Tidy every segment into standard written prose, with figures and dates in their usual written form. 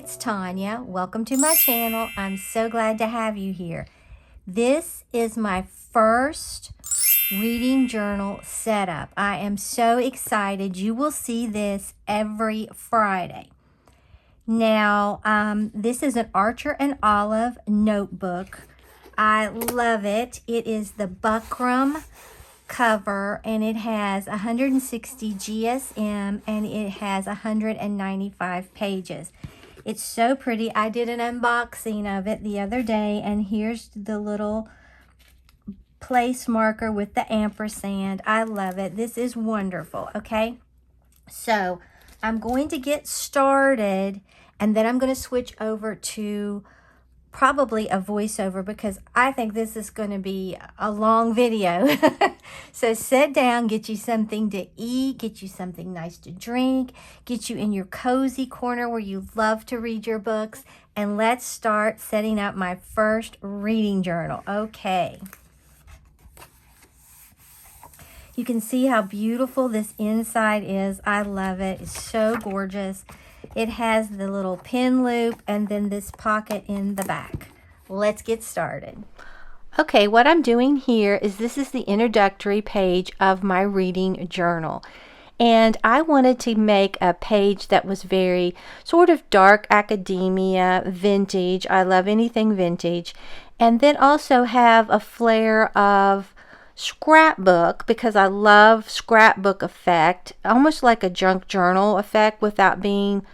it's Tanya. Welcome to my channel. I'm so glad to have you here. This is my first reading journal setup. I am so excited. You will see this every Friday. Now, this is an Archer and Olive notebook. I love it. It is the buckram cover, and it has 160 GSM, and it has 195 pages. It's so pretty. I did an unboxing of it the other day, and here's the little place marker with the ampersand. I love it. This is wonderful. Okay, so I'm going to get started, and then I'm going to switch over to probably a voiceover because I think this is going to be a long video. So sit down, get you something to eat, get you something nice to drink, get you in your cozy corner where you love to read your books, and let's start setting up my first reading journal. Okay. You can see how beautiful this inside is. I love it. It's so gorgeous. It has the little pin loop and then this pocket in the back. Let's get started. Okay, what I'm doing here is this is the introductory page of my reading journal. And I wanted to make a page that was very sort of dark academia, vintage. I love anything vintage. And then also have a flair of scrapbook because I love scrapbook effect, almost like a junk journal effect without being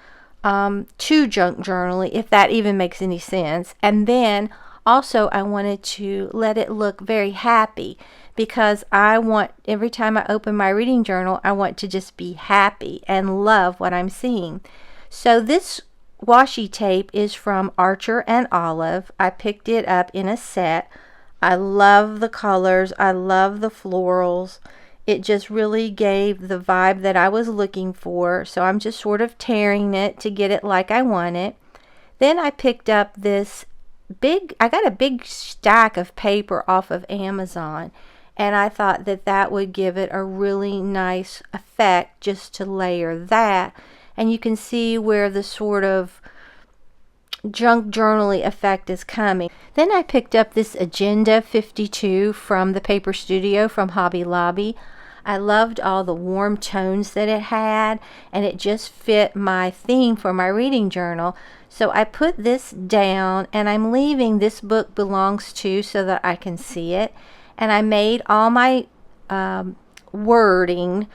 too junk journaly, if that even makes any sense. And then also I wanted to let it look very happy because I want, every time I open my reading journal, I want to just be happy and love what I'm seeing. So this washi tape is from Archer and Olive. I picked it up in a set. I love the colors. I love the florals. It just really gave the vibe that I was looking for. So I'm just sort of tearing it to get it like I want it. Then I picked up this I got a big stack of paper off of Amazon. And I thought that that would give it a really nice effect just to layer that. And you can see where the sort of junk journaly effect is coming. Then I picked up this Agenda 52 from the Paper Studio from Hobby Lobby. I loved all the warm tones that it had, and it just fit my theme for my reading journal. So I put this down, and I'm leaving This Book Belongs To so that I can see it. And I made all my wording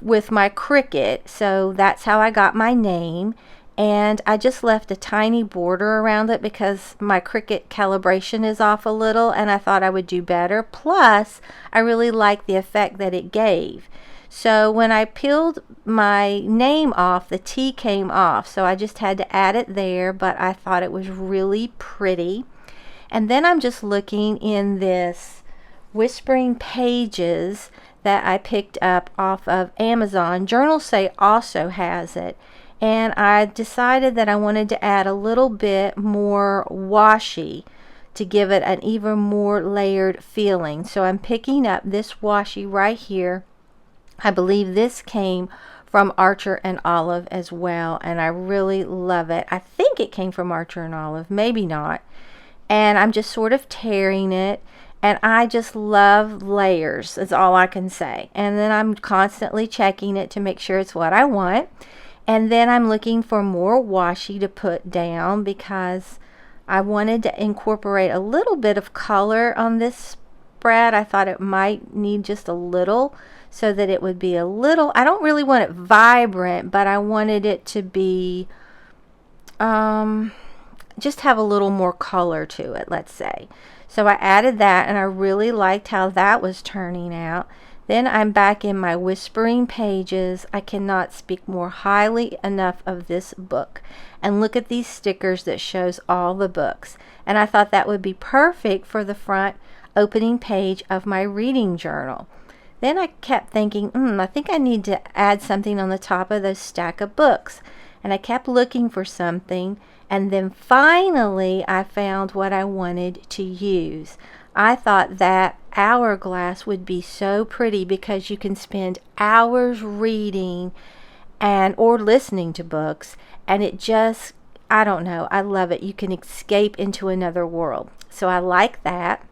with my Cricut, so that's how I got my name. And I just left a tiny border around it because my Cricut calibration is off a little, and I thought I would do better. Plus, I really liked the effect that it gave. So when I peeled my name off, the T came off, so I just had to add it there, but I thought it was really pretty. And then I'm just looking in this Whispering Pages that I picked up off of Amazon. Journal Say also has it. And I decided that I wanted to add a little bit more washi to give it an even more layered feeling. So I'm picking up this washi right here. I believe this came from Archer and Olive as well, and I really love it. I think it came from Archer and Olive, maybe not. And I'm just sort of tearing it, and I just love layers, that's all I can say. And then I'm constantly checking it to make sure it's what I want. And then I'm looking for more washi to put down because I wanted to incorporate a little bit of color on this spread. I thought it might need just a little so that it would be a little, I don't really want it vibrant, but I wanted it to be, just have a little more color to it, let's say. So I added that, and I really liked how that was turning out. Then I'm back in my Whispering Pages. I cannot speak more highly enough of this book. And look at these stickers that shows all the books. And I thought that would be perfect for the front opening page of my reading journal. Then I kept thinking, I think I need to add something on the top of those stack of books. And I kept looking for something. And then finally I found what I wanted to use. I thought that hourglass would be so pretty because you can spend hours reading or listening to books, and it just I don't know, I love it. You can escape into another world. So I like that.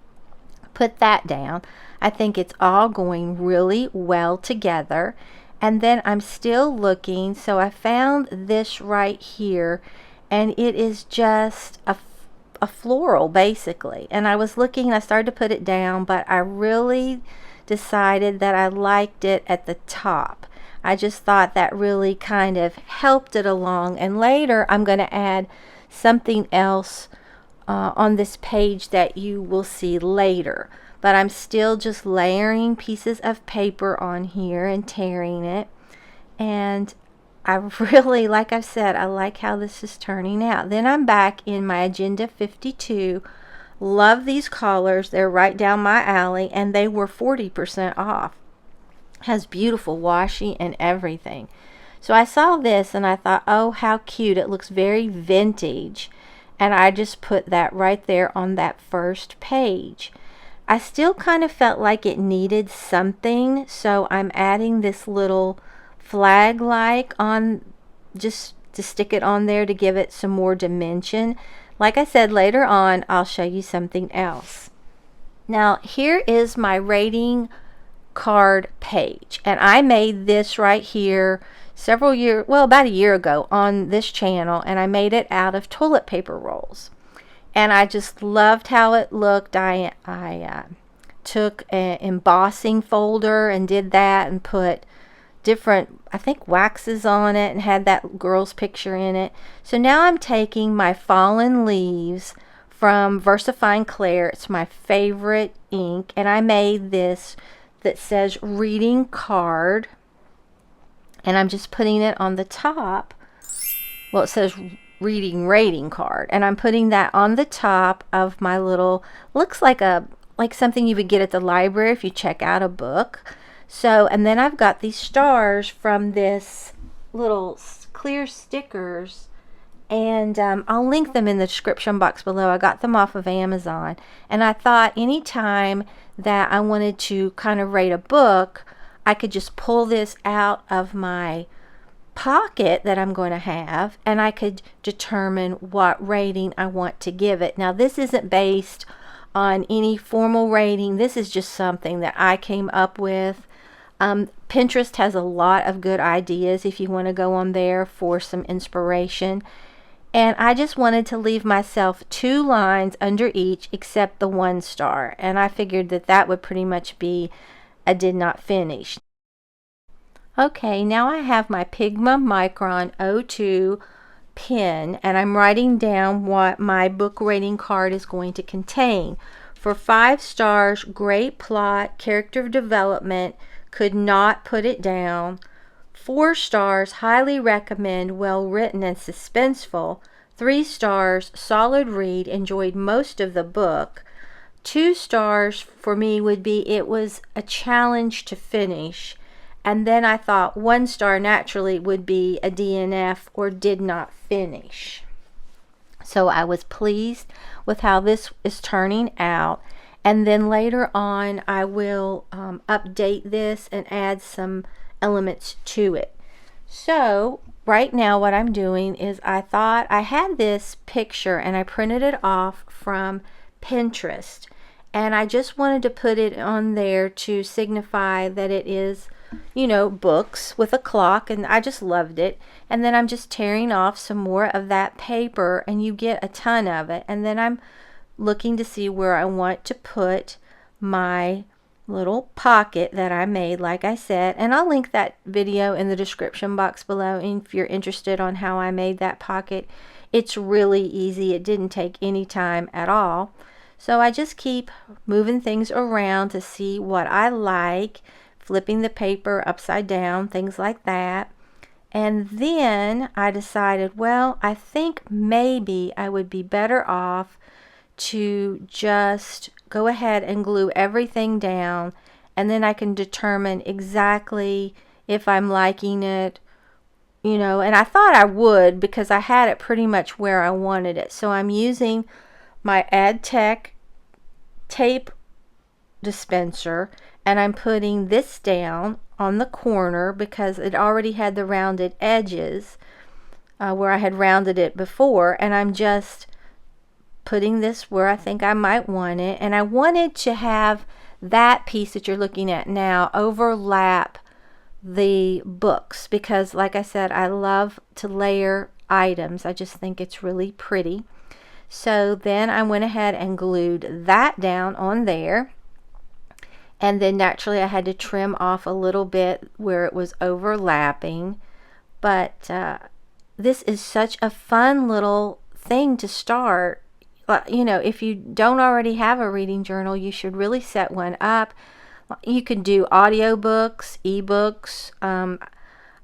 Put that down. I think it's all going really well together. And then I'm still looking, so I found this right here, and it is just a floral basically. And I was looking, I started to put it down, but I really decided that I liked it at the top. I just thought that really kind of helped it along. And later I'm going to add something else on this page that you will see later. But I'm still just layering pieces of paper on here and tearing it. And I really, like I've said, I like how this is turning out. Then I'm back in my Agenda 52. Love these colors. They're right down my alley, and they were 40% off. Has beautiful washi and everything. So I saw this and I thought, oh, how cute. It looks very vintage. And I just put that right there on that first page. I still kind of felt like it needed something, so I'm adding this little flag-like on, just to stick it on there to give it some more dimension. Like I said, later on I'll show you something else. Now here is my rating card page, and I made this right here about a year ago on this channel, and I made it out of toilet paper rolls. And I just loved how it looked. I took an embossing folder and did that and put different, I think, waxes on it and had that girl's picture in it. So now I'm taking my Fallen Leaves from VersaFine Claire. It's my favorite ink. And I made this that says reading card. And I'm just putting it on the top. Well, it says reading rating card, and I'm putting that on the top of my little, looks like something you would get at the library if you check out a book. So, and then I've got these stars from this little clear stickers, and I'll link them in the description box below. I got them off of Amazon, and I thought anytime that I wanted to kind of rate a book, I could just pull this out of my pocket that I'm going to have, and I could determine what rating I want to give it. Now this isn't based on any formal rating. This is just something that I came up with. Pinterest has a lot of good ideas if you want to go on there for some inspiration, and I just wanted to leave myself 2 lines under each except the 1 star, and I figured that that would pretty much be a did not finish. Okay, now I have my Pigma Micron 02 pen, and I'm writing down what my book rating card is going to contain. For 5 stars, great plot, character development, could not put it down. 4 stars, highly recommend, well written and suspenseful. 3 stars, solid read, enjoyed most of the book. 2 stars for me would be it was a challenge to finish. And then I thought 1 star naturally would be a DNF or did not finish. So I was pleased with how this is turning out. And then later on I will update this and add some elements to it. So right now what I'm doing is I thought I had this picture and I printed it off from Pinterest. And I just wanted to put it on there to signify that it is, you know, books with a clock, and I just loved it. And then I'm just tearing off some more of that paper, and you get a ton of it. And then I'm looking to see where I want to put my little pocket that I made, like I said, and I'll link that video in the description box below if you're interested on how I made that pocket. It's really easy. It didn't take any time at all. So I just keep moving things around to see what I like, flipping the paper upside down, things like that. And then I decided, well, I think maybe I would be better off to just go ahead and glue everything down, and then I can determine exactly if I'm liking it, you know. And I thought I would because I had it pretty much where I wanted it. So I'm using my AdTech tape dispenser, and I'm putting this down on the corner because it already had the rounded edges. where I had rounded it before, and I'm just putting this where I think I might want it. And I wanted to have that piece that you're looking at now overlap the books, because like I said, I love to layer items. I just think it's really pretty. So then I went ahead and glued that down on there, and then naturally I had to trim off a little bit where it was overlapping. But this is such a fun little thing to start. You know, if you don't already have a reading journal, you should really set one up. You can do audiobooks, ebooks.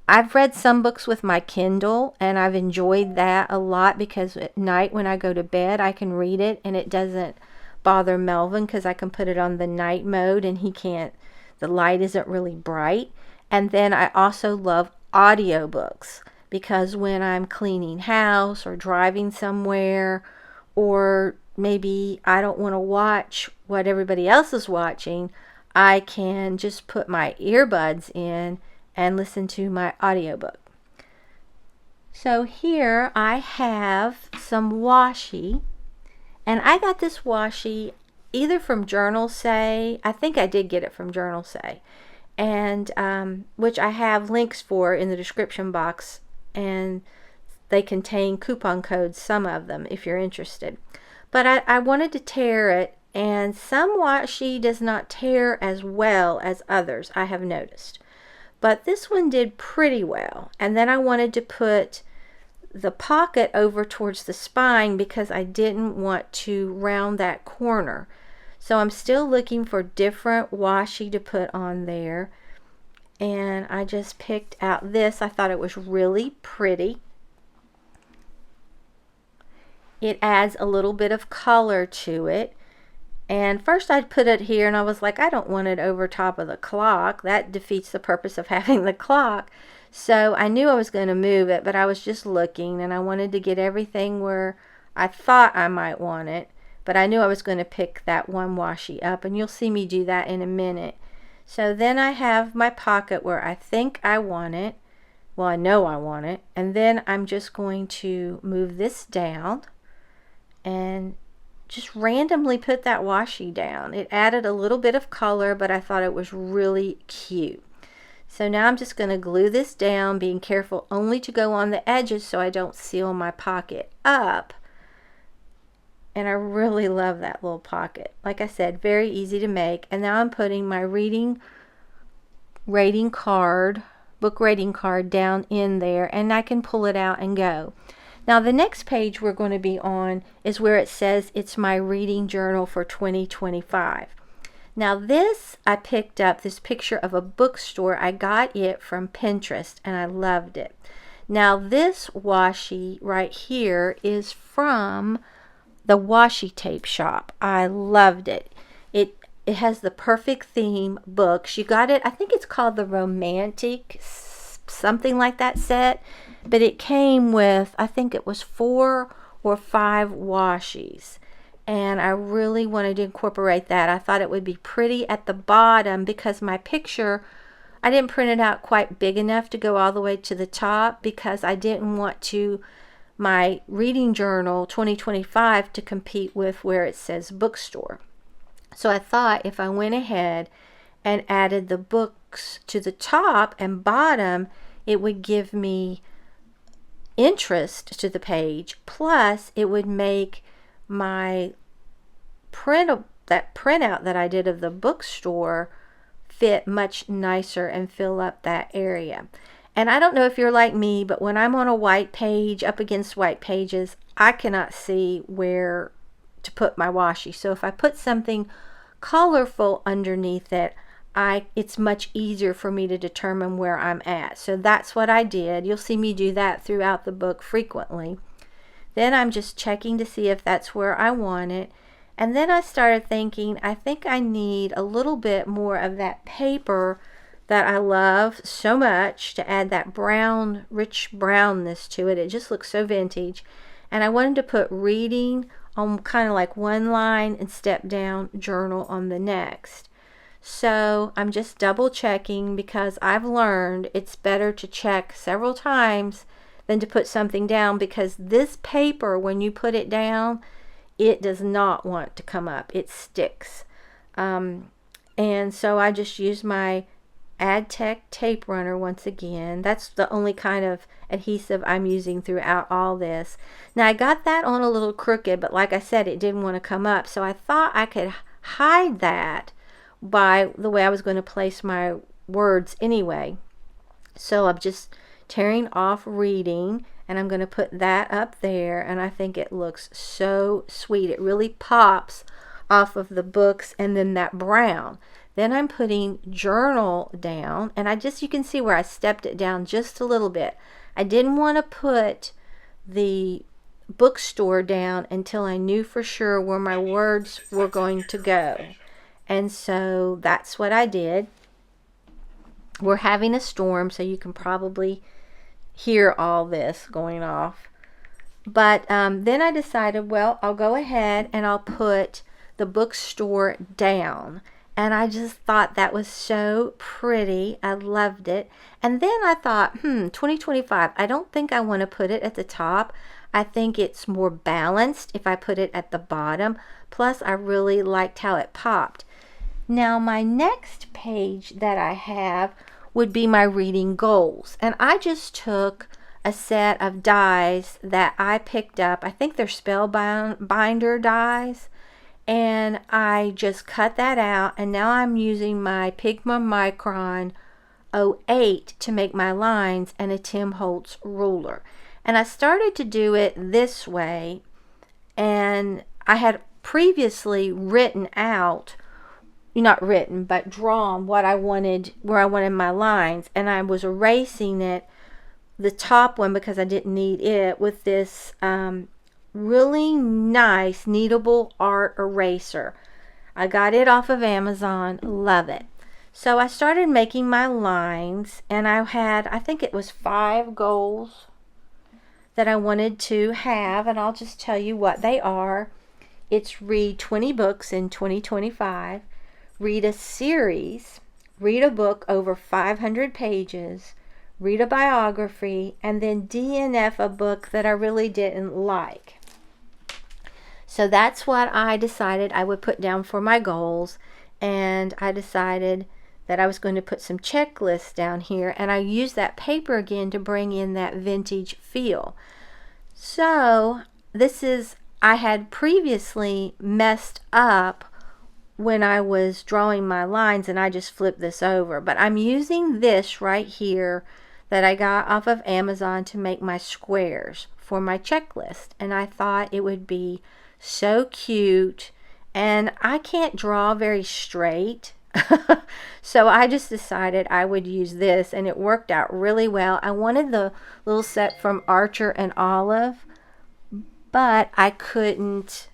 I've read some books with my Kindle, and I've enjoyed that a lot because at night when I go to bed, I can read it and it doesn't bother Melvin because I can put it on the night mode and he can't, the light isn't really bright. And then I also love audiobooks because when I'm cleaning house or driving somewhere, or maybe I don't want to watch what everybody else is watching, I can just put my earbuds in and listen to my audiobook. So here I have some washi, and I got this washi either from Journal Say. I think I did get it from Journal Say, and which I have links for in the description box, and they contain coupon codes, some of them, if you're interested. But I wanted to tear it, and some washi does not tear as well as others, I have noticed. But this one did pretty well. And then I wanted to put the pocket over towards the spine because I didn't want to round that corner. So I'm still looking for different washi to put on there. And I just picked out this. I thought it was really pretty. It adds a little bit of color to it. And first I'd put it here, and I was like, I don't want it over top of the clock. That defeats the purpose of having the clock. So I knew I was going to move it, but I was just looking, and I wanted to get everything where I thought I might want it. But I knew I was going to pick that one washi up, and you'll see me do that in a minute. So then I have my pocket where I think I want it. Well, I know I want it. And then I'm just going to move this down and just randomly put that washi down. It added a little bit of color, but I thought it was really cute. So now I'm just going to glue this down, being careful only to go on the edges so I don't seal my pocket up. And I really love that little pocket. Like I said, very easy to make. And now I'm putting my book rating card down in there, and I can pull it out and go. Now the next page we're going to be on is where it says it's my reading journal for 2025. Now this, I picked up this picture of a bookstore. I got it from Pinterest and I loved it. Now this washi right here is from the washi tape shop. I loved it. It has the perfect theme books. You got it, I think it's called the Romantic something like that set. But it came with, I think it was 4 or 5 washis. And I really wanted to incorporate that. I thought it would be pretty at the bottom because my picture, I didn't print it out quite big enough to go all the way to the top because I didn't want my reading journal 2025 to compete with where it says bookstore. So I thought if I went ahead and added the books to the top and bottom, it would give me interest to the page, plus it would make my printout that I did of the bookstore fit much nicer and fill up that area. And I don't know if you're like me, but when I'm on a white page up against white pages, I cannot see where to put my washi. So if I put something colorful underneath it, it's much easier for me to determine where I'm at. So that's what I did. You'll see me do that throughout the book frequently. Then I'm just checking to see if that's where I want it. And then I started thinking, I think I need a little bit more of that paper that I love so much to add that brown, rich brownness to it. It just looks so vintage. And I wanted to put reading on kind of like one line and step down journal on the next. So I'm just double checking because I've learned it's better to check several times than to put something down, because this paper, when you put it down, it does not want to come up. It sticks. And so I just use my AdTech tape runner once again. That's the only kind of adhesive I'm using throughout all this. Now I got that on a little crooked, but like I said, it didn't want to come up. So I thought I could hide that by the way I was going to place my words anyway. So I'm just tearing off reading, and I'm going to put that up there, and I think it looks so sweet. It really pops off of the books, and then that brown. Then I'm putting journal down, and you can see where I stepped it down just a little bit. I didn't want to put the bookstore down until I knew for sure where my words were going to go. And so that's what I did. We're having a storm, so you can probably hear all this going off. But then I decided, well, I'll go ahead and I'll put the bookstore down. And I just thought that was so pretty. I loved it. And then I thought, 2025, I don't think I want to put it at the top. I think it's more balanced if I put it at the bottom. Plus, I really liked how it popped. Now, my next page that I have would be my reading goals. And I just took a set of dies that I picked up. I think they're Spellbinder dies. And I just cut that out. And now I'm using my Pigma Micron 08 to make my lines and a Tim Holtz ruler. And I started to do it this way. And I had previously written out, not written, but drawn what I wanted, where I wanted my lines, and I was erasing it, the top one, because I didn't need it, with this really nice kneadable art eraser. I got it off of Amazon. Love it. So I started making my lines, and I had, I think it was 5 goals that I wanted to have, and I'll just tell you what they are. It's read 20 books in 2025. Read a series, read a book over 500 pages, read a biography, and then DNF a book that I really didn't like. So that's what I decided I would put down for my goals, and I decided that I was going to put some checklists down here, and I used that paper again to bring in that vintage feel. So I had previously messed up when I was drawing my lines, and I just flipped this over, but I'm using this right here that I got off of Amazon to make my squares for my checklist, and I thought it would be so cute. And I can't draw very straight, so I just decided I would use this, and it worked out really well. I wanted the little set from Archer and Olive, but I couldn't.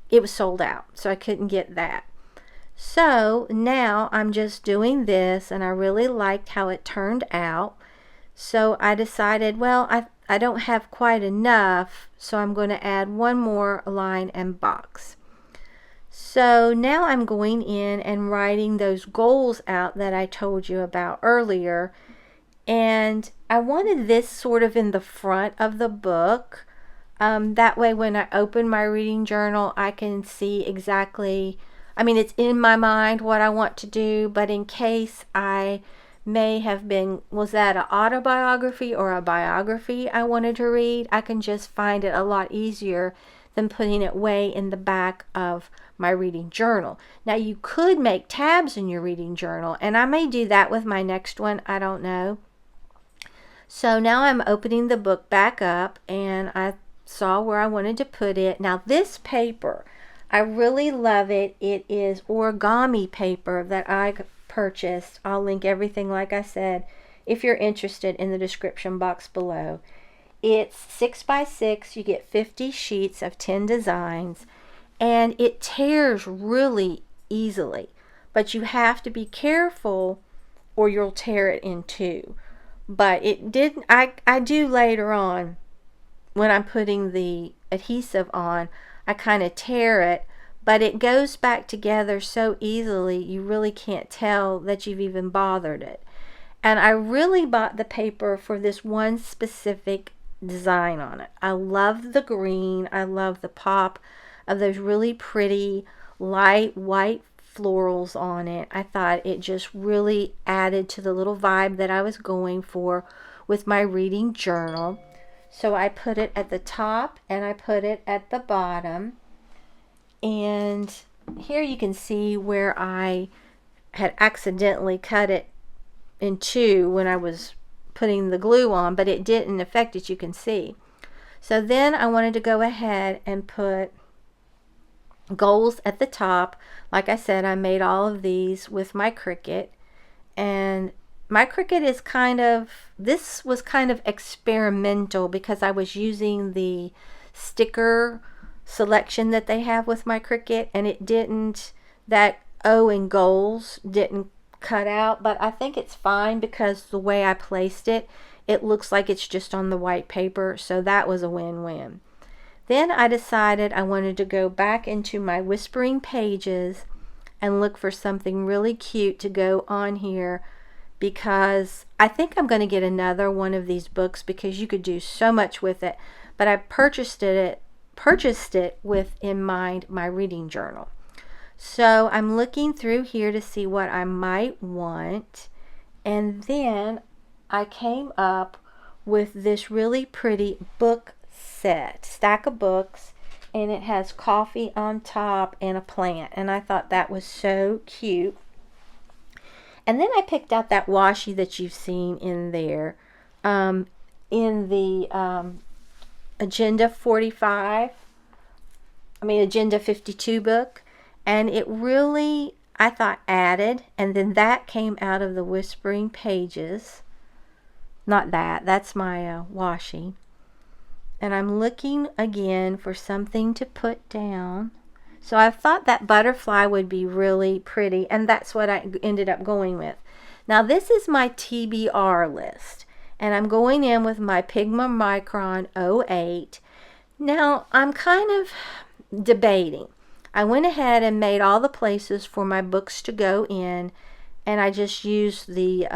It was sold out, so I couldn't get that. So now I'm just doing this, and I really liked how it turned out. So I decided, well, I don't have quite enough, so I'm going to add one more line and box. So now I'm going in and writing those goals out that I told you about earlier. And I wanted this sort of in the front of the book. That way when I open my reading journal, I can see exactly, it's in my mind what I want to do, but in case I may have been, was that an autobiography or a biography I wanted to read, I can just find it a lot easier than putting it way in the back of my reading journal. Now you could make tabs in your reading journal, and I may do that with my next one, I don't know. So now I'm opening the book back up, and I saw where I wanted to put it. Now this paper, I really love it. It is origami paper that I purchased. I'll link everything, like I said, if you're interested, in the description box below. It's 6x6. You get 50 sheets of 10 designs, and it tears really easily, but you have to be careful or you'll tear it in two. But it didn't. I do later on, when I'm putting the adhesive on, I kind of tear it, but it goes back together so easily you really can't tell that you've even bothered it. And I really bought the paper for this one specific design on it. I love the green. I love the pop of those really pretty light white florals on it. I thought it just really added to the little vibe that I was going for with my reading journal. So I put it at the top and I put it at the bottom. And here you can see where I had accidentally cut it in two when I was putting the glue on, but it didn't affect it, you can see. So then I wanted to go ahead and put goals at the top. Like I said, I made all of these with my Cricut, and my Cricut is this was kind of experimental because I was using the sticker selection that they have with my Cricut, and it didn't, that O in goals didn't cut out, but I think it's fine because the way I placed it, it looks like it's just on the white paper, so that was a win-win. Then I decided I wanted to go back into my Whispering Pages and look for something really cute to go on here, because I think I'm going to get another one of these books because you could do so much with it, but I purchased it with in mind my reading journal. So I'm looking through here to see what I might want, and then I came up with this really pretty book stack of books, and it has coffee on top and a plant, and I thought that was so cute. And then I picked out that washi that you've seen in there in the Agenda 52 book, and it really, I thought, added, and then that came out of the Whispering Pages. Not that's my washi. And I'm looking again for something to put down. So I thought that butterfly would be really pretty, and that's what I ended up going with. Now this is my TBR list, and I'm going in with my Pigma Micron 08. Now I'm kind of debating. I went ahead and made all the places for my books to go in, and I just used the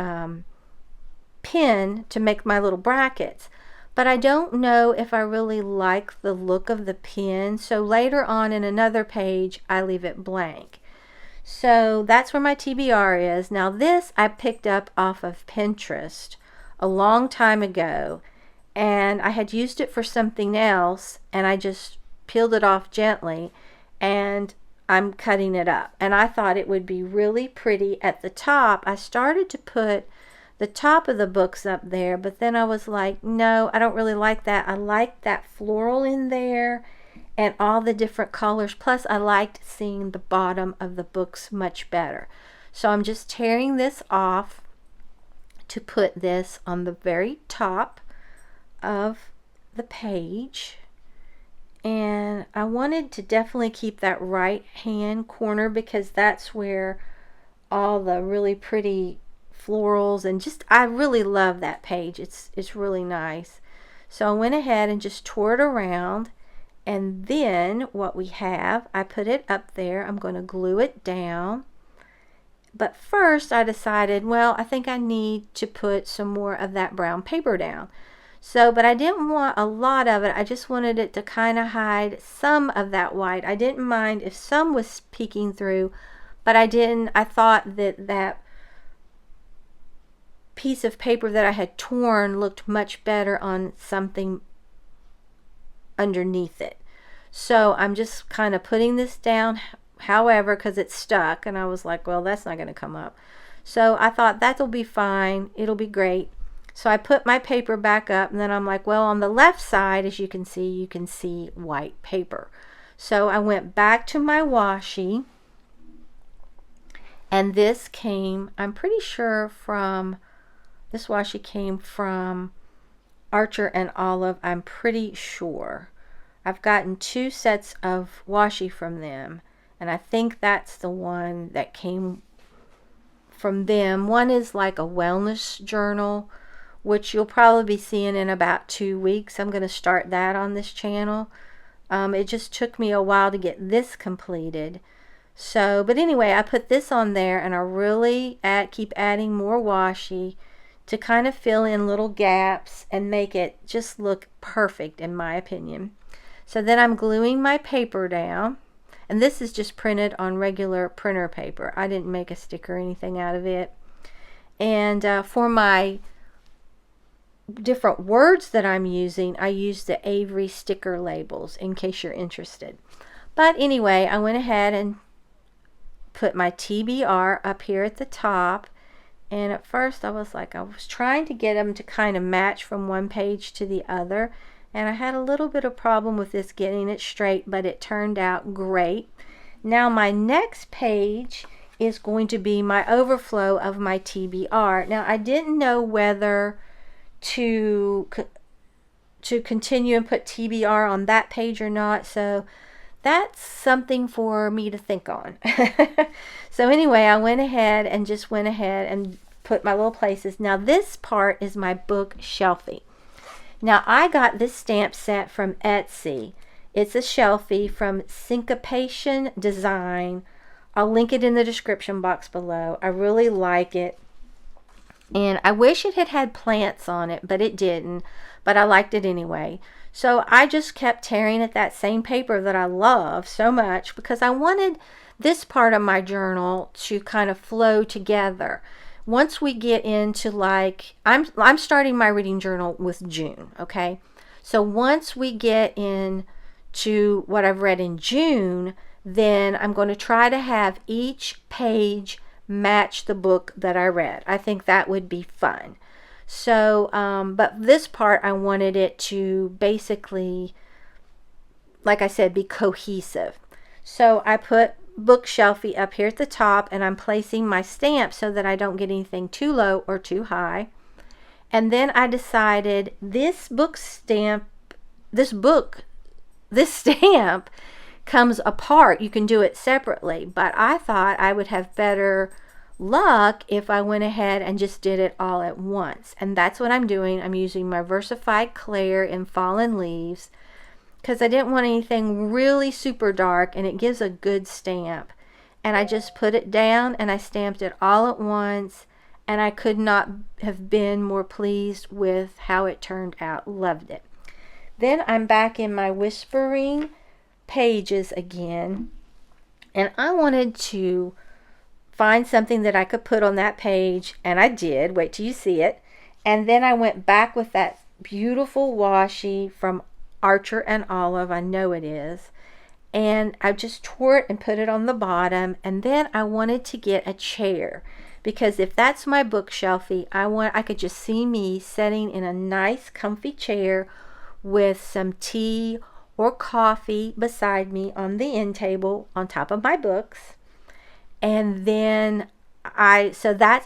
pen to make my little brackets. But I don't know if I really like the look of the pen, so later on in another page I leave it blank. So that's where my TBR is. Now this I picked up off of Pinterest a long time ago, and I had used it for something else, and I just peeled it off gently, and I'm cutting it up, and I thought it would be really pretty at the top. I started to put the top of the books up there, but then I was like, no, I don't really like that. I like that floral in there and all the different colors, plus I liked seeing the bottom of the books much better. So I'm just tearing this off to put this on the very top of the page. And I wanted to definitely keep that right hand corner because that's where all the really pretty florals and just, I really love that page. It's really nice. So I went ahead and just tore it around, and then what we have, I put it up there. I'm going to glue it down. But first I decided, well, I think I need to put some more of that brown paper down. So, but I didn't want a lot of it. I just wanted it to kind of hide some of that white. I didn't mind if some was peeking through, but I thought that that piece of paper that I had torn looked much better on something underneath it. So I'm just kind of putting this down, however, because it's stuck, and I was like, well, that's not going to come up. So I thought that'll be fine. It'll be great. So I put my paper back up, and then I'm like, well, on the left side, as you can see white paper. So I went back to my washi, and this came, I'm pretty sure from, this washi came from Archer and Olive, I'm pretty sure. I've gotten 2 sets of washi from them, and I think that's the one that came from them. One is like a wellness journal, which you'll probably be seeing in about 2 weeks. I'm going to start that on this channel. It just took me a while to get this completed. So, but anyway, I put this on there, and I really keep adding more washi to kind of fill in little gaps and make it just look perfect in my opinion. So then I'm gluing my paper down, and this is just printed on regular printer paper. I didn't make a sticker or anything out of it. And for my different words that I'm using, I use the Avery sticker labels in case you're interested. But anyway, I went ahead and put my TBR up here at the top, and at first I was trying to get them to kind of match from one page to the other, and I had a little bit of problem with this getting it straight, but it turned out great. Now my next page is going to be my overflow of my TBR. Now I didn't know whether to continue and put TBR on that page or not, so that's something for me to think on. So anyway, I went ahead and put my little places. Now this part is my Bookshelfie. Now I got this stamp set from Etsy. It's a shelfie from Syncopation Design. I'll link it in the description box below. I really like it. And I wish it had had plants on it, but it didn't. But I liked it anyway. So I just kept tearing at that same paper that I love so much because I wanted this part of my journal to kind of flow together. Once we get into I'm starting my reading journal with June, okay? So once we get into what I've read in June, then I'm going to try to have each page match the book that I read. I think that would be fun. So, but this part I wanted it to basically, like I said, be cohesive. So I put Bookshelfie up here at the top, and I'm placing my stamp so that I don't get anything too low or too high. And then I decided this stamp comes apart. You can do it separately, but I thought I would have better luck if I went ahead and just did it all at once. And that's what I'm doing. I'm using my Versified Clair in Fallen Leaves because I didn't want anything really super dark, and it gives a good stamp. And I just put it down and I stamped it all at once, and I could not have been more pleased with how it turned out. Loved it. Then I'm back in my Whispering Pages again, and I wanted to find something that I could put on that page, and I did. Wait till you see it. And then I went back with that beautiful washi from Archer and Olive, I know it is, and I just tore it and put it on the bottom. And then I wanted to get a chair, because if that's my Bookshelfie, I could just see me sitting in a nice comfy chair with some tea or coffee beside me on the end table on top of my books. And then I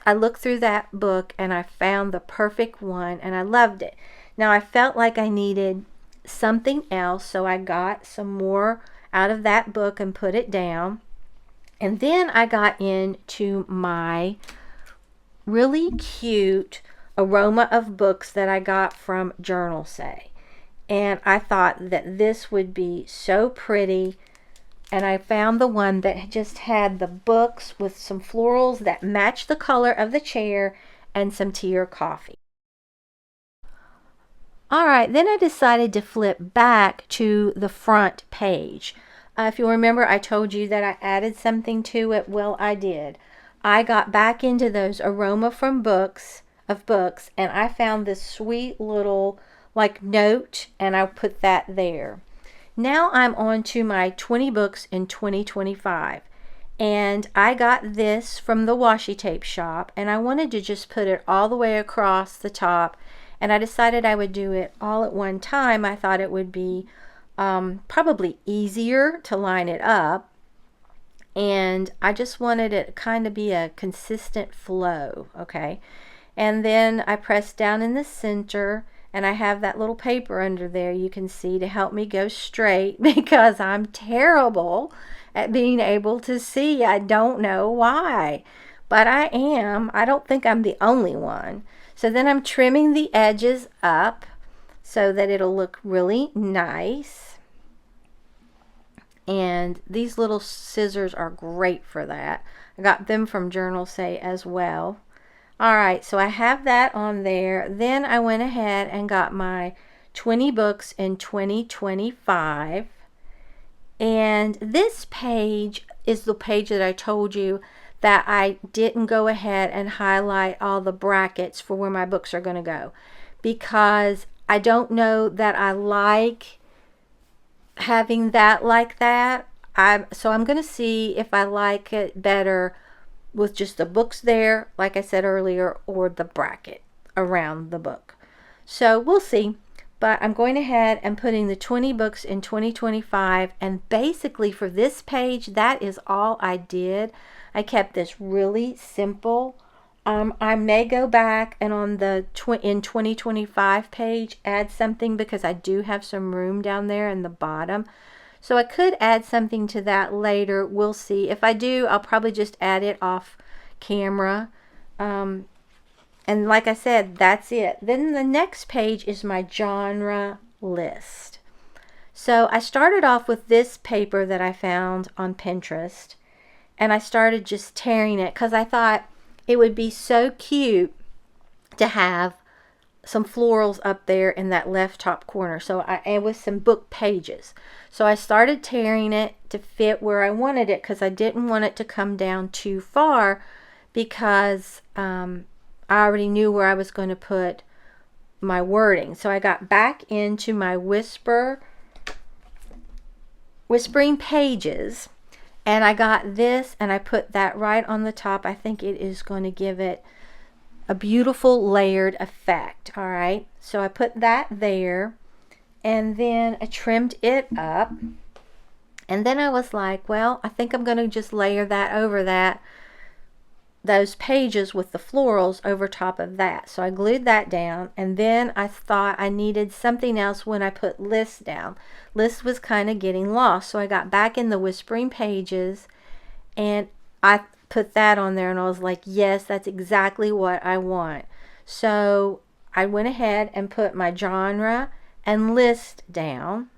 looked through that book and I found the perfect one, and I loved it. Now I felt like I needed something else, so I got some more out of that book and put it down. And then I got into my really cute aroma of books that I got from Journal Say. And I thought that this would be so pretty. And I found the one that just had the books with some florals that matched the color of the chair and some tea or coffee. Alright, then I decided to flip back to the front page. If you'll remember, I told you that I added something to it. Well, I did. I got back into those aroma from books, and I found this sweet little note, and I put that there. Now I'm on to my 20 books in 2025, and I got this from the washi tape shop, and I wanted to just put it all the way across the top, and I decided I would do it all at one time. I thought it would be probably easier to line it up, and I just wanted it to kind of be a consistent flow, okay? And then I pressed down in the center, and I have that little paper under there, you can see, to help me go straight, because I'm terrible at being able to see. I don't know why, but I am. I don't think I'm the only one. So then I'm trimming the edges up so that it'll look really nice. And these little scissors are great for that. I got them from Journal Say as well. All right, so I have that on there. Then I went ahead and got my 20 books in 2025. And this page is the page that I told you that I didn't go ahead and highlight all the brackets for where my books are going to go, because I don't know that I like having that like that. So I'm going to see if I like it better with just the books there, like I said earlier, or the bracket around the book. So we'll see. But I'm going ahead and putting the 20 books in 2025, and basically for this page, that is all I did. I kept this really simple. I may go back and on the in 2025 page add something, because I do have some room down there in the bottom. So I could add something to that later. We'll see. If I do, I'll probably just add it off camera. And like I said, that's it. Then the next page is my genre list. So I started off with this paper that I found on Pinterest, and I started just tearing it because I thought it would be so cute to have some florals up there in that left top corner. So and with some book pages. So I started tearing it to fit where I wanted it, because I didn't want it to come down too far, because I already knew where I was going to put my wording. So I got back into my whispering pages, and I got this and I put that right on the top. I think it is going to give it a beautiful layered effect. All right, so I put that there, and then I trimmed it up, and then I was like, well, I think I'm going to just layer that over those pages with the florals over top of that. So I glued that down, and then I thought I needed something else when I put lists down. List was kind of getting lost, so I got back in the whispering pages and I put that on there, and I was like, yes, that's exactly what I want. So I went ahead and put my genre and list down,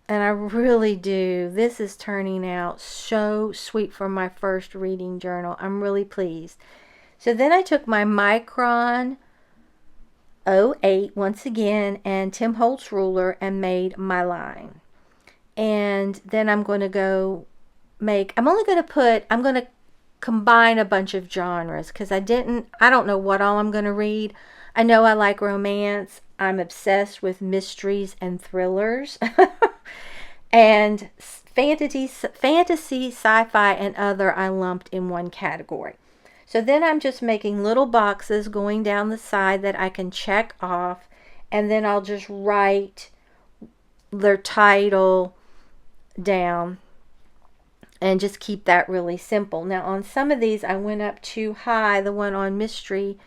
and I really do. This is turning out so sweet for my first reading journal. I'm really pleased. So then I took my Micron 08 once again and Tim Holtz ruler and made my line. And then I'm going to go I'm going to combine a bunch of genres, because I don't know what all I'm going to read. I know I like romance. I'm obsessed with mysteries and thrillers. And fantasy, sci-fi, and other I lumped in one category. So then I'm just making little boxes going down the side that I can check off, and then I'll just write their title down and just keep that really simple. Now on some of these I went up too high, the one on mystery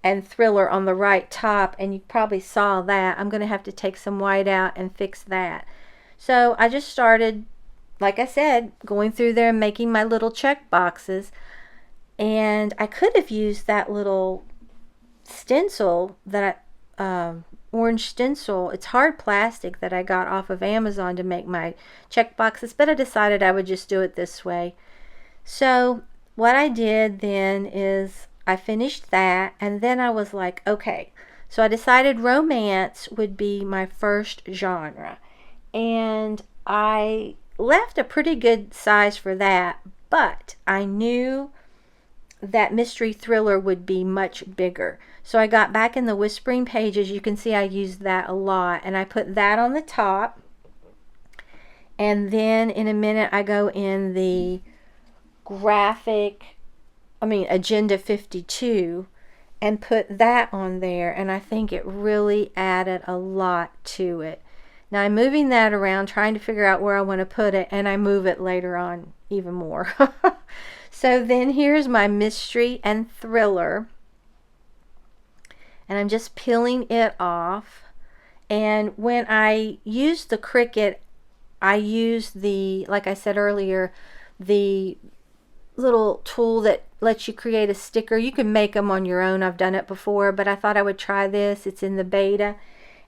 and thriller on the right top, and you probably saw that. I'm going to have to take some white out and fix that. So I just started, like I said, going through there and making my little check boxes. And I could have used that little stencil that orange stencil. It's hard plastic that I got off of Amazon to make my check boxes, but I decided I would just do it this way. So what I did then is I finished that, and then I was like, okay, so I decided romance would be my first genre, and I left a pretty good size for that, but I knew that mystery thriller would be much bigger. So I got back in the whispering pages. You can see I used that a lot, and I put that on the top, and then in a minute I go in the Agenda 52 and put that on there, and I think it really added a lot to it. Now I'm moving that around, trying to figure out where I want to put it, and I move it later on even more. So then here's my mystery and thriller, and I'm just peeling it off. And when I use the Cricut, I use like I said earlier, the little tool that lets you create a sticker. You can make them on your own. I've done it before, but I thought I would try this. It's in the beta,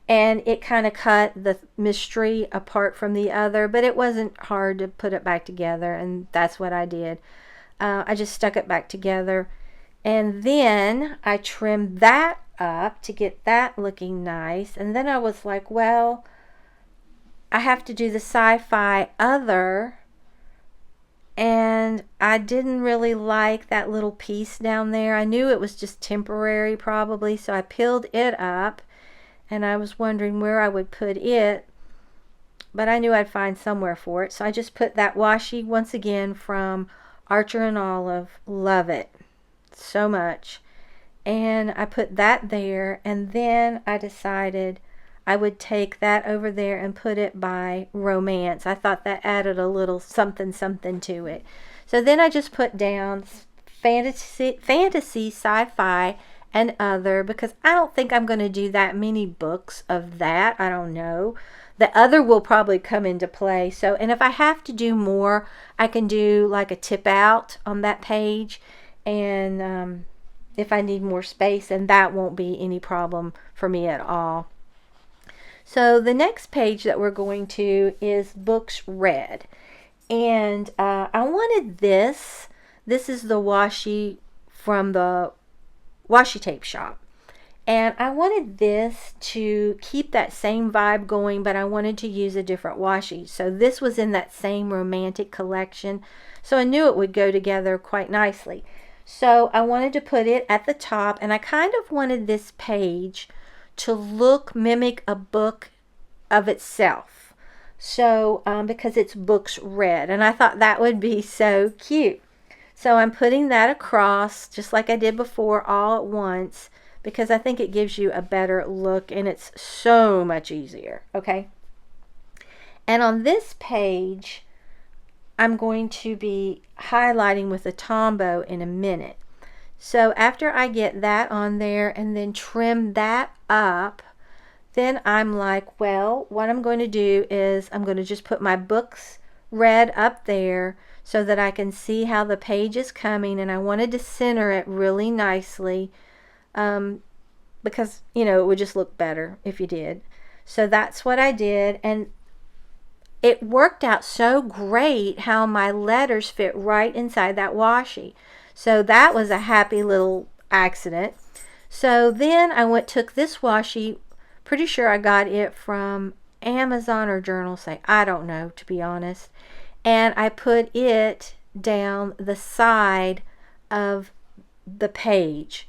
and it kind of cut the mystery apart from the other, but it wasn't hard to put it back together, and that's what I did. I just stuck it back together, And then I trimmed that up to get that looking nice. And then I was like, well, I have to do the sci-fi other. And I didn't really like that little piece down there. I knew it was just temporary probably, so I peeled it up. And I was wondering where I would put it, but I knew I'd find somewhere for it. So I just put that washi once again from Archer and Olive. Love it so much. And I put that there, and then I decided I would take that over there and put it by Romance. I thought that added a little something something to it. So then I just put down fantasy, sci-fi, and other, because I don't think I'm going to do that many books of that. I don't know. The other will probably come into play. So, and if I have to do more, I can do like a tip out on that page, and if I need more space, and that won't be any problem for me at all. So the next page that we're going to is Books Read, and I wanted this. This is the washi from the washi tape shop, and I wanted this to keep that same vibe going, but I wanted to use a different washi. So this was in that same romantic collection, so I knew it would go together quite nicely. So I wanted to put it at the top, and I kind of wanted this page to mimic a book of itself. So because it's Books Read, and I thought that would be so cute. So I'm putting that across just like I did before, all at once, because I think it gives you a better look, and it's so much easier. Okay. And on this page, I'm going to be highlighting with a Tombow in a minute. So after I get that on there and then trim that up, then I'm like, well, what I'm going to do is I'm going to just put my Books Read up there so that I can see how the page is coming, and I wanted to center it really nicely, because, you know, it would just look better if you did. So that's what I did, and it worked out so great how my letters fit right inside that washi. So that was a happy little accident. So then I took this washi, pretty sure I got it from Amazon or Journal Site, I don't know, to be honest, and I put it down the side of the page.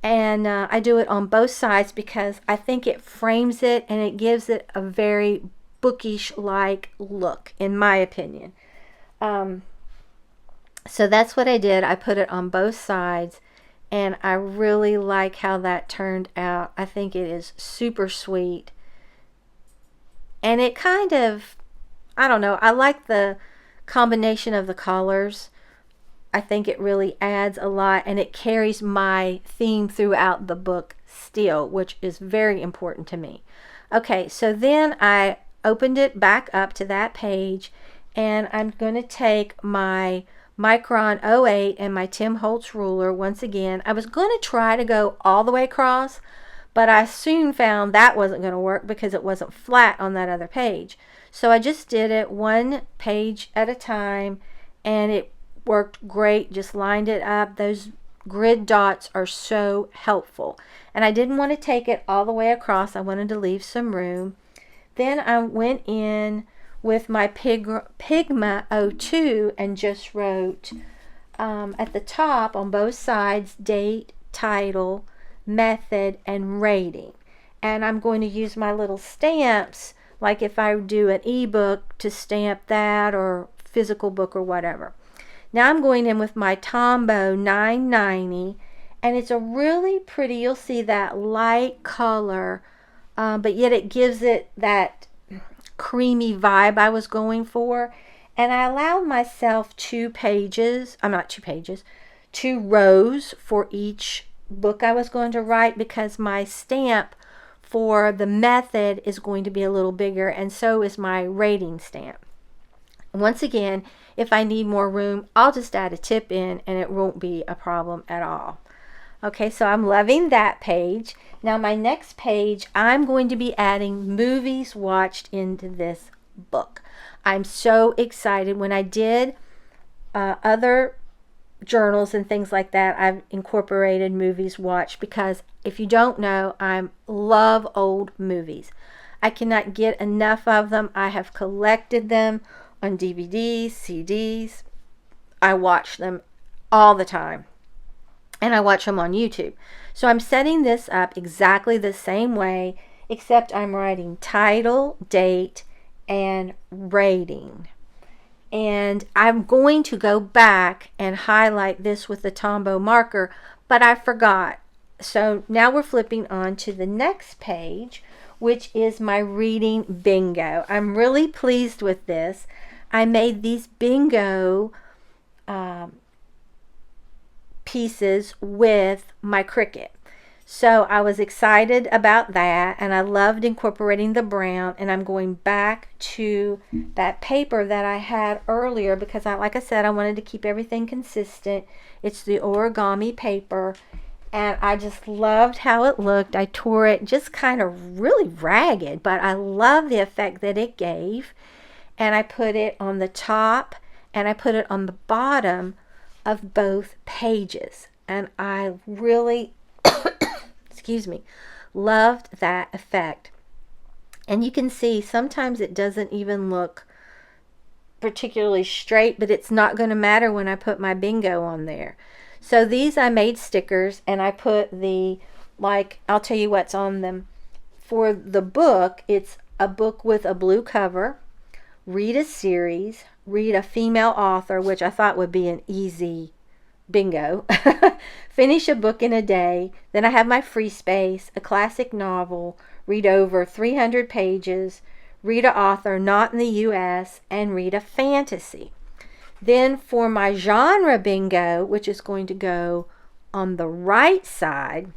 And I do it on both sides because I think it frames it and it gives it a very bookish-like look, in my opinion. So that's what I did. I put it on both sides, and I really like how that turned out. I think it is super sweet. And it kind of, I don't know, I like the combination of the colors. I think it really adds a lot, and it carries my theme throughout the book still, which is very important to me. Okay, so then I opened it back up to that page, and I'm going to take my Micron 08 and my Tim Holtz ruler once again. I was going to try to go all the way across, but I soon found that wasn't going to work because it wasn't flat on that other page. So I just did it one page at a time, and it worked great. Just lined it up. Those grid dots are so helpful. And I didn't want to take it all the way across. I wanted to leave some room. Then I went in with my Pigma 02 and just wrote at the top on both sides, date, title, method, and rating. And I'm going to use my little stamps, like if I do an ebook, to stamp that, or physical book or whatever. Now I'm going in with my Tombow 990, and it's a really pretty, you'll see that light color, but yet it gives it that creamy vibe I was going for. And I allowed myself 2 rows for each book I was going to write, because my stamp for the method is going to be a little bigger, and so is my rating stamp. Once again, if I need more room, I'll just add a tip in, and it won't be a problem at all. Okay, so I'm loving that page. Now my next page, I'm going to be adding movies watched into this book. I'm so excited. When I did other journals and things like that. I've incorporated movies watched because if you don't know, I love old movies. I cannot get enough of them. I have collected them on DVDs, CDs. I watch them all the time. And I watch them on YouTube. So I'm setting this up exactly the same way, except I'm writing title, date, and rating. And I'm going to go back and highlight this with the Tombow marker, but I forgot. So now we're flipping on to the next page, which is my reading bingo. I'm really pleased with this. I made these bingo pieces with my Cricut. So I was excited about that, and I loved incorporating the brown, and I'm going back to that paper that I had earlier because like I said, I wanted to keep everything consistent. It's the origami paper, and I just loved how it looked. I tore it just kind of really ragged, but I love the effect that it gave. And I put it on the top and I put it on the bottom of both pages, and I really excuse me, loved that effect. And you can see sometimes it doesn't even look particularly straight, but it's not going to matter when I put my bingo on there. So these I made stickers, and I put the, like, I'll tell you what's on them. For the book, it's a book with a blue cover, read a series, read a female author, which I thought would be an easy bingo, finish a book in a day, then I have my free space, a classic novel, read over 300 pages, read an author not in the US, and read a fantasy. Then for my genre bingo, which is going to go on the right side,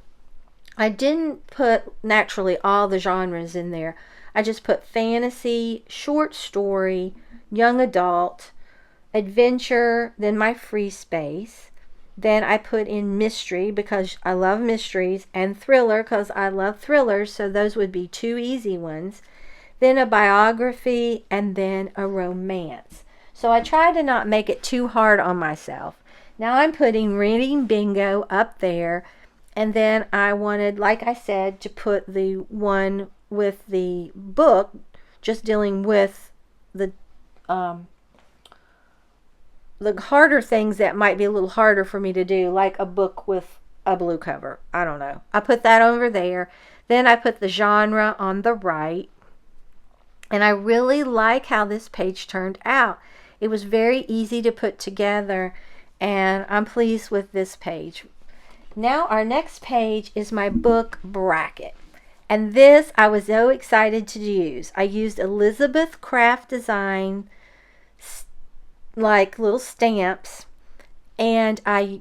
I didn't put naturally all the genres in there. I just put fantasy, short story, young adult, adventure, then my free space. Then I put in mystery because I love mysteries, and thriller because I love thrillers, so those would be two easy ones. Then a biography, and then a romance. So I try to not make it too hard on myself. Now I'm putting reading bingo up there, and then I wanted, like I said, to put the one with the book, just dealing with the harder things that might be a little harder for me to do, like a book with a blue cover. I don't know. I put that over there. Then I put the genre on the right. And I really like how this page turned out. It was very easy to put together, and I'm pleased with this page. Now our next page is my book bracket. And this I was so excited to use. I used Elizabeth Craft Design like little stamps, and I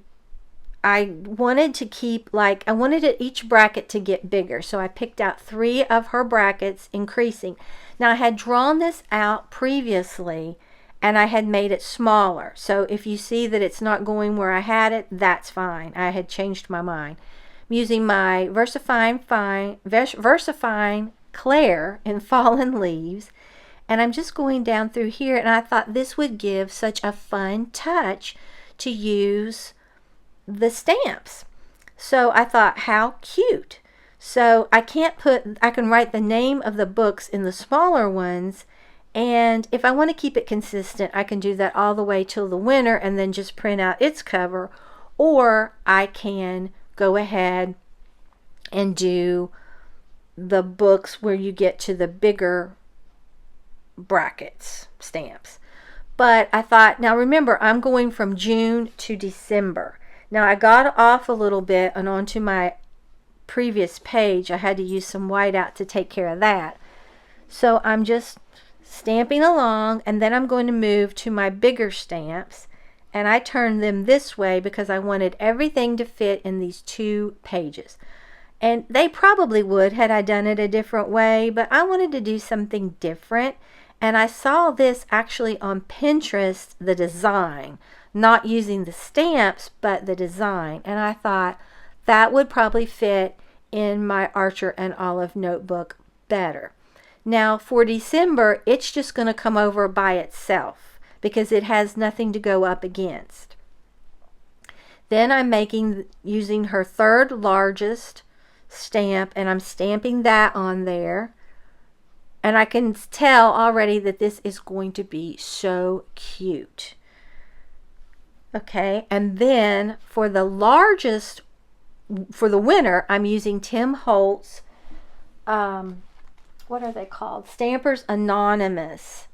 wanted to keep, like, I wanted each bracket to get bigger, so I picked out 3 of her brackets increasing. Now I had drawn this out previously and I had made it smaller, so if you see that it's not going where I had it, that's fine. I had changed my mind. I'm using my VersaFine Claire in Fallen Leaves, and I'm just going down through here, and I thought this would give such a fun touch to use the stamps. So I thought, how cute. So I can write the name of the books in the smaller ones, and if I want to keep it consistent, I can do that all the way till the winter and then just print out its cover, or I can go ahead and do the books where you get to the bigger brackets, stamps. But I thought, now remember, I'm going from June to December. Now I got off a little bit and onto my previous page. I had to use some whiteout to take care of that. So I'm just stamping along, and then I'm going to move to my bigger stamps, and I turned them this way because I wanted everything to fit in these 2 pages. And they probably would had I done it a different way, but I wanted to do something different. And I saw this actually on Pinterest, the design, not using the stamps, but the design. And I thought that would probably fit in my Archer and Olive notebook better. Now for December, it's just going to come over by itself because it has nothing to go up against. Then I'm using her third largest stamp, and I'm stamping that on there. And I can tell already that this is going to be so cute. Okay, and then for the largest, for the winner, I'm using Tim Holtz, what are they called? Stampers Anonymous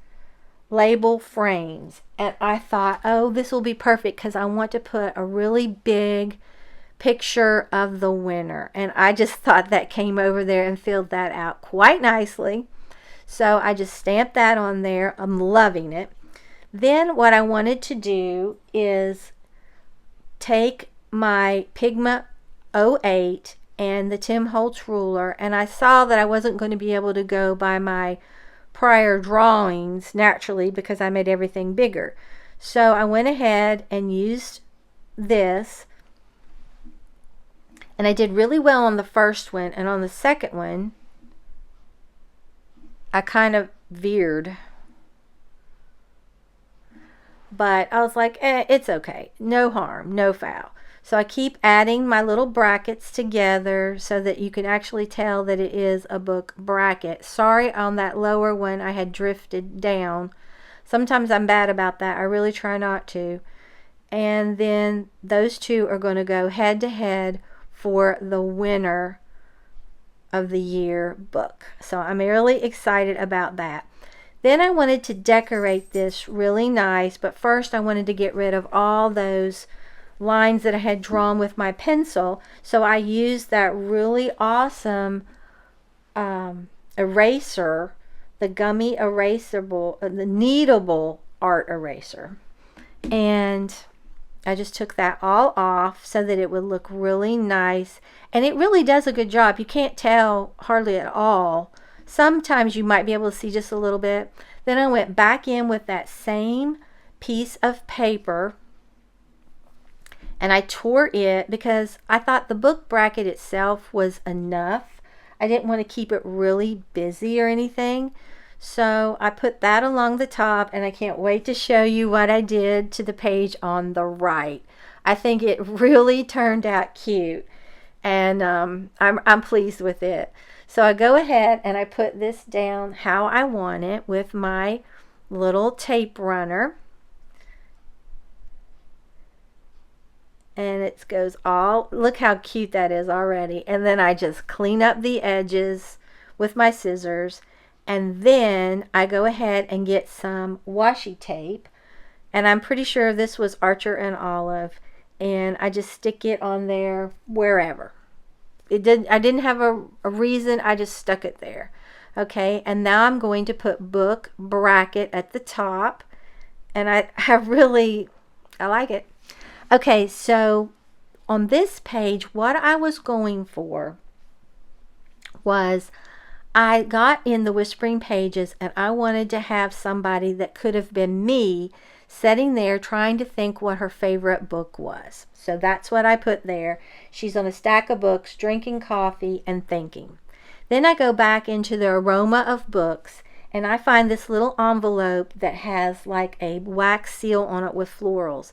label frames. And I thought, oh, this will be perfect because I want to put a really big picture of the winner. And I just thought that came over there and filled that out quite nicely. So I just stamped that on there. I'm loving it. Then what I wanted to do is take my Pigma 08 and the Tim Holtz ruler, and I saw that I wasn't going to be able to go by my prior drawings naturally because I made everything bigger. So I went ahead and used this, and I did really well on the first one, and on the second one I kind of veered. But I was like, it's okay. No harm, no foul. So I keep adding my little brackets together so that you can actually tell that it is a book bracket. Sorry, on that lower one I had drifted down. Sometimes I'm bad about that. I really try not to. And then those two are going to go head to head for the winner of the year book. So I'm really excited about that. Then I wanted to decorate this really nice, but first I wanted to get rid of all those lines that I had drawn with my pencil. So I used that really awesome eraser, the gummy erasable, the kneadable art eraser. And I just took that all off so that it would look really nice. And it really does a good job. You can't tell hardly at all. Sometimes you might be able to see just a little bit. Then I went back in with that same piece of paper and I tore it because I thought the book bracket itself was enough. I didn't want to keep it really busy or anything. So I put that along the top, and I can't wait to show you what I did to the page on the right. I think it really turned out cute, and I'm pleased with it. So I go ahead and I put this down how I want it with my little tape runner. And it goes all, look how cute that is already. And then I just clean up the edges with my scissors. And then I go ahead and get some washi tape. And I'm pretty sure this was Archer and Olive. And I just stick it on there wherever. I didn't have a reason. I just stuck it there. Okay, and now I'm going to put book bracket at the top. And I like it. Okay, so on this page, what I was going for was I got in the Whispering Pages and I wanted to have somebody that could have been me sitting there trying to think what her favorite book was. So that's what I put there. She's on a stack of books, drinking coffee and thinking. Then I go back into the aroma of books and I find this little envelope that has like a wax seal on it with florals.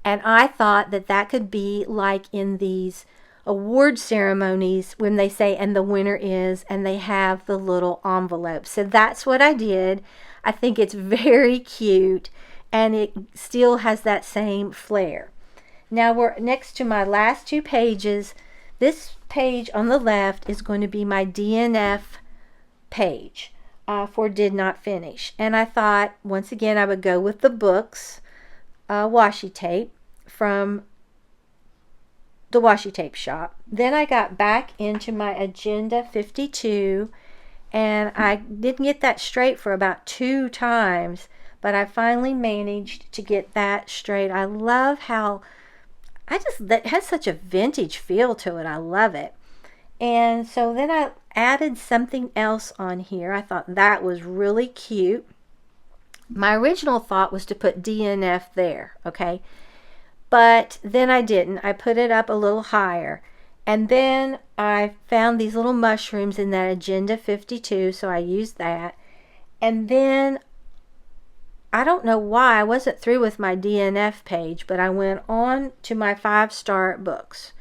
And I thought that that could be like in these award ceremonies when they say, and the winner is, and they have the little envelope. So that's what I did. I think it's very cute, and it still has that same flair. Now we're next to my last two pages. This page on the left is going to be my DNF page for Did Not Finish. And I thought, once again, I would go with the books. Washi tape from the washi tape shop. Then I got back into my Agenda 52 and I didn't get that straight for about 2 times, but I finally managed to get that straight. I love how that has such a vintage feel to it. I love it. And so then I added something else on here. I thought that was really cute. My original thought was to put DNF there, okay? But then I didn't. I put it up a little higher. And then I found these little mushrooms in that Agenda 52, so I used that. And then I don't know why I wasn't through with my DNF page, but I went on to my 5-star books.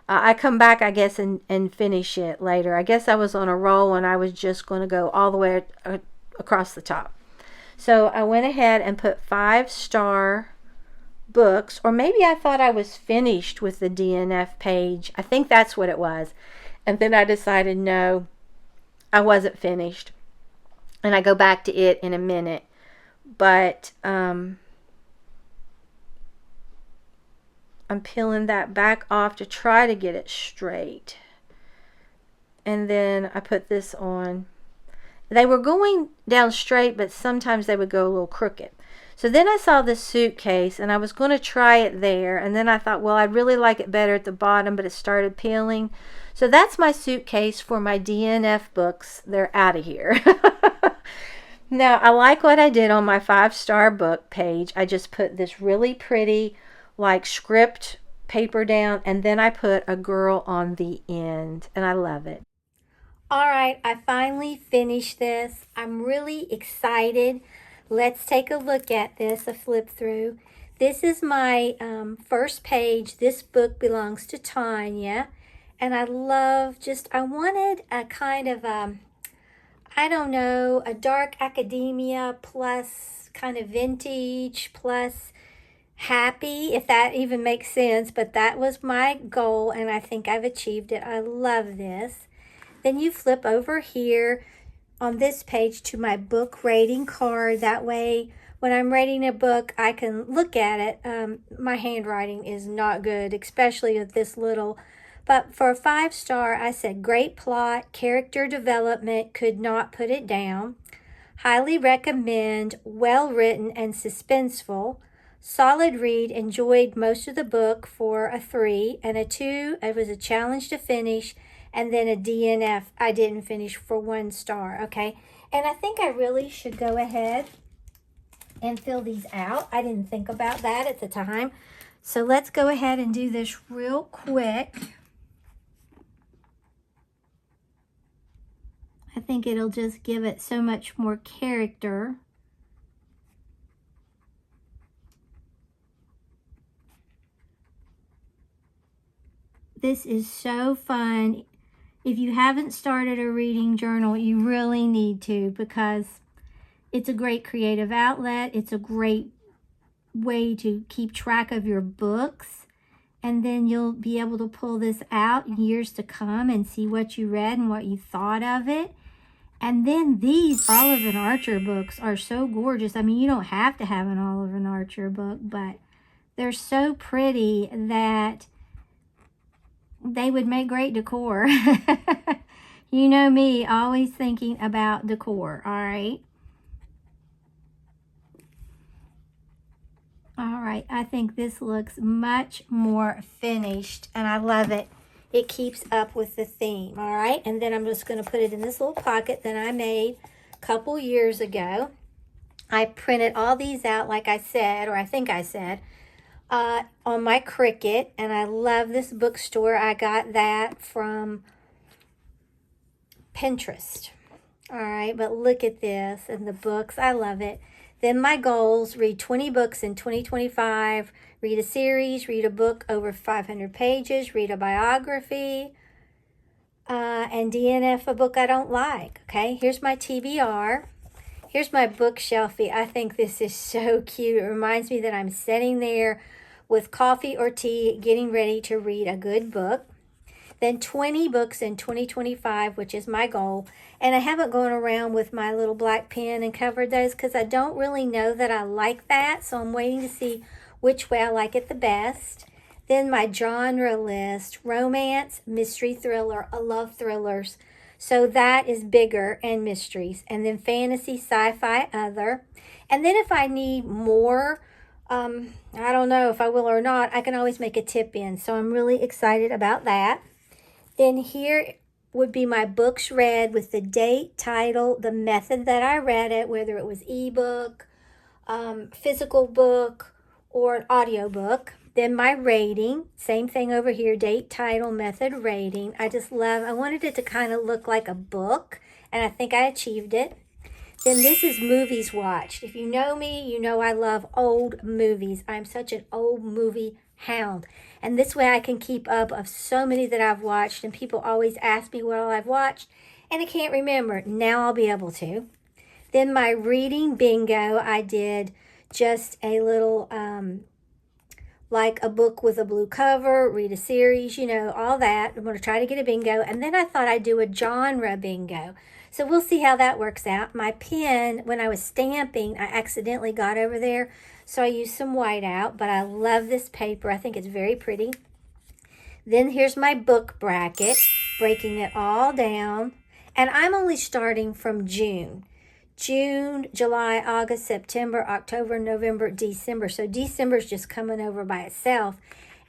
I come back, I guess, and finish it later. I guess I was on a roll and I was just going to go all the way across the top. So I went ahead and put 5-star books, or maybe I thought I was finished with the DNF page. I think that's what it was. And then I decided, no, I wasn't finished. And I go back to it in a minute. But I'm peeling that back off to try to get it straight. And then I put this on. They were going down straight, but sometimes they would go a little crooked. So then I saw this suitcase, and I was going to try it there. And then I thought, well, I'd really like it better at the bottom, but it started peeling. So that's my suitcase for my DNF books. They're out of here. Now, I like what I did on my 5-star book page. I just put this really pretty, like, script paper down, and then I put a girl on the end, and I love it. All right, I finally finished this. I'm really excited. Let's take a look at this, a flip through. This is my first page. This book belongs to Tanya, and I wanted a kind of I don't know, a dark academia plus kind of vintage plus happy, if that even makes sense. But that was my goal, and I think I've achieved it. I love this. Then you flip over here on this page to my book rating card. That way, when I'm rating a book, I can look at it. My handwriting is not good, especially with this little. But for a 5-star, I said great plot, character development, could not put it down. Highly recommend, well written and suspenseful. Solid read, enjoyed most of the book for a 3. And a 2, it was a challenge to finish. And then a DNF, I didn't finish, for 1 star, okay? And I think I really should go ahead and fill these out. I didn't think about that at the time. So let's go ahead and do this real quick. I think it'll just give it so much more character. This is so fun. If you haven't started a reading journal, you really need to, because it's a great creative outlet. It's a great way to keep track of your books. And then you'll be able to pull this out years to come and see what you read and what you thought of it. And then these Olive and Archer books are so gorgeous. I mean, you don't have to have an Olive and Archer book, but they're so pretty that they would make great decor. You know me, always thinking about decor, all right? All right, I think this looks much more finished, and I love it. It keeps up with the theme, all right? And then I'm just going to put it in this little pocket that I made a couple years ago. I printed all these out, like I said, or I think I said, on my Cricut, and I love this bookstore. I got that from Pinterest. All right, but look at this and the books. I love it. Then my goals: read 20 books in 2025, read a series, read a book over 500 pages, read a biography, and DNF a book I don't like. Okay, here's my TBR. Here's my Bookshelfie. I think this is so cute. It reminds me that I'm sitting there with coffee or tea, getting ready to read a good book. Then 20 books in 2025, which is my goal. And I haven't gone around with my little black pen and covered those because I don't really know that I like that. So I'm waiting to see which way I like it the best. Then my genre list: romance, mystery, thriller. I love thrillers. So that is bigger, and mysteries. And then fantasy, sci-fi, other. And then if I need more, I don't know if I will or not, I can always make a tip in. So I'm really excited about that. Then here would be my books read with the date, title, the method that I read it, whether it was ebook, physical book, or an audiobook. Then my rating, same thing over here, date, title, method, rating. I wanted it to kind of look like a book, and I think I achieved it. Then this is movies watched. If you know me, you know I love old movies. I'm such an old movie hound. And this way I can keep up of so many that I've watched. And people always ask me what all I've watched. And I can't remember. Now I'll be able to. Then my reading bingo, I did just a little, like a book with a blue cover, read a series, you know, all that. I'm going to try to get a bingo. And then I thought I'd do a genre bingo. So we'll see how that works out. My pen, when I was stamping, I accidentally got over there. So I used some white out, but I love this paper. I think it's very pretty. Then here's my book bracket, breaking it all down. And I'm only starting from June. June, July, August, September, October, November, December. So December's just coming over by itself.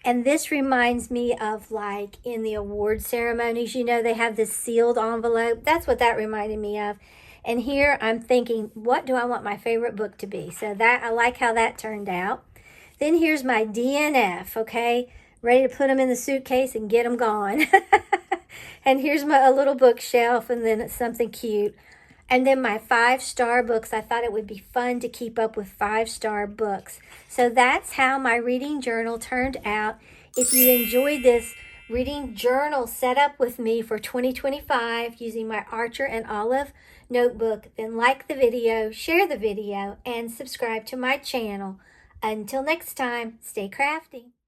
And this reminds me of like in the award ceremonies, you know, they have this sealed envelope. That's what that reminded me of. And here I'm thinking, what do I want my favorite book to be? So that I like how that turned out. Then here's my DNF, okay? Ready to put them in the suitcase and get them gone. And here's a little bookshelf, and then it's something cute. And then my 5-star books, I thought it would be fun to keep up with 5-star books. So that's how my reading journal turned out. If you enjoyed this reading journal set up with me for 2025 using my Archer and Olive notebook, then like the video, share the video, and subscribe to my channel. Until next time, stay crafty.